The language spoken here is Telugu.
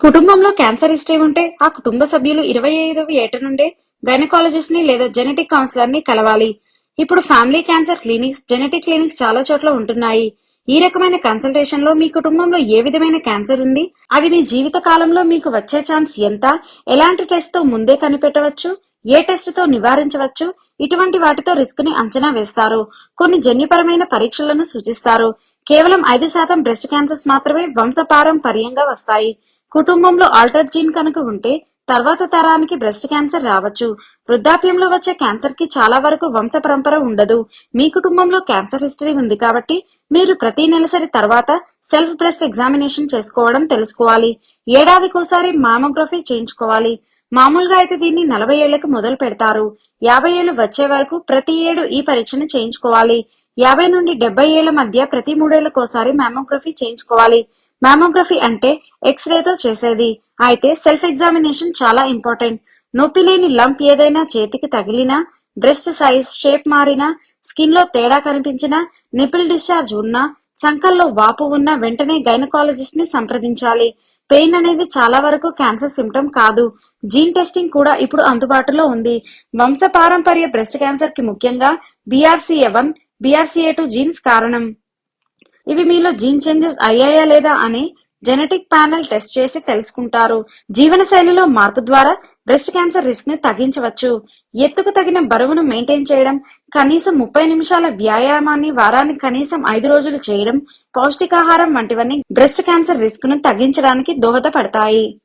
కుటుంబంలో క్యాన్సర్ హిస్టరీ ఉంటే ఆ కుటుంబ సభ్యులు 25వ ఏట నుండే గైనకాలజిస్ట్ ని లేదా జెనెటిక్ కౌన్సిలర్ ని కలవాలి. ఇప్పుడు family cancer clinics, genetic clinics చాలా చోట్ల ఉంటున్నాయి. ఈ రకమైన కన్సల్టేషన్ లో మీ కుటుంబంలో ఏ విధమైన క్యాన్సర్ ఉంది, అది మీ జీవిత కాలంలో మీకు వచ్చే ఛాన్స్ ఎంత, ఎలాంటి టెస్ట్ తో ముందే కనిపెట్టవచ్చు, ఏ టెస్ట్ తో నివారించవచ్చు, ఇటువంటి వాటితో రిస్క్ ని అంచనా వేస్తారు. కొన్ని జన్యుపరమైన పరీక్షలను సూచిస్తారు. కేవలం 5% బ్రెస్ట్ క్యాన్సర్స్ మాత్రమే వంశపారంపర్యంగా వస్తాయి. కుటుంబంలో ఆల్టర్డ్ జీన్ కనుక ఉంటే తర్వాత తరానికి బ్రెస్ట్ క్యాన్సర్ రావచ్చు. వృద్ధాప్యంలో వచ్చే క్యాన్సర్ కి చాలా వరకు వంశ పరంపర ఉండదు. మీ కుటుంబంలో క్యాన్సర్ హిస్టరీ ఉంది కాబట్టి మీరు ప్రతి నెలసరి తర్వాత సెల్ఫ్ బ్రెస్ట్ ఎగ్జామినేషన్ చేసుకోవడం తెలుసుకోవాలి. ఏడాదికోసారి మామోగ్రఫీ చేయించుకోవాలి. మామూలుగా అయితే దీన్ని 40 ఏళ్లకు మొదలు పెడతారు. 50 ఏళ్లు వచ్చే వరకు ప్రతి ఏడు ఈ పరీక్షను చేయించుకోవాలి. 50 నుండి 70 ఏళ్ల మధ్య ప్రతి 3 ఏళ్లకోసారి మామోగ్రఫీ చేయించుకోవాలి. మామోగ్రఫీ అంటే ఎక్స్రేతో చేసేది. అయితే సెల్ఫ్ ఎగ్జామినేషన్ చాలా ఇంపార్టెంట్. నొప్పి లేని లంప్ ఏదైనా చేతికి తగిలినా, బ్రెస్ట్ సైజ్, షేప్ మారినా, స్కిన్ లో తేడా కనిపించినా, నిపిల్ డిశ్చార్జ్ ఉన్నా, చంకల్లో వాపు ఉన్నా వెంటనే గైనకాలజిస్ట్ ని సంప్రదించాలి. పెయిన్ అనేది చాలా వరకు క్యాన్సర్ సిమ్టమ్ కాదు. జీన్ టెస్టింగ్ కూడా ఇప్పుడు అందుబాటులో ఉంది. వంశపారంపర్య బ్రెస్ట్ క్యాన్సర్ కి ముఖ్యంగా BRCA1, BRCA2 జీన్స్ కారణం. ఇవి మీలో జీన్ చేంజెస్ అయ్యాయా లేదా అని జెనెటిక్ ప్యానెల్ టెస్ట్ చేసి తెలుసుకుంటారు. జీవనశైలిలో మార్పు ద్వారా బ్రెస్ట్ క్యాన్సర్ రిస్క్ ని తగ్గించవచ్చు. ఎత్తుకు తగిన బరువును మెయింటైన్ చేయడం, కనీసం 30 నిమిషాల వ్యాయామాన్ని వారానికి కనీసం 5 రోజులు చేయడం, పౌష్టికాహారం వంటివన్నీ బ్రెస్ట్ క్యాన్సర్ రిస్క్ ను తగ్గించడానికి దోహదపడతాయి.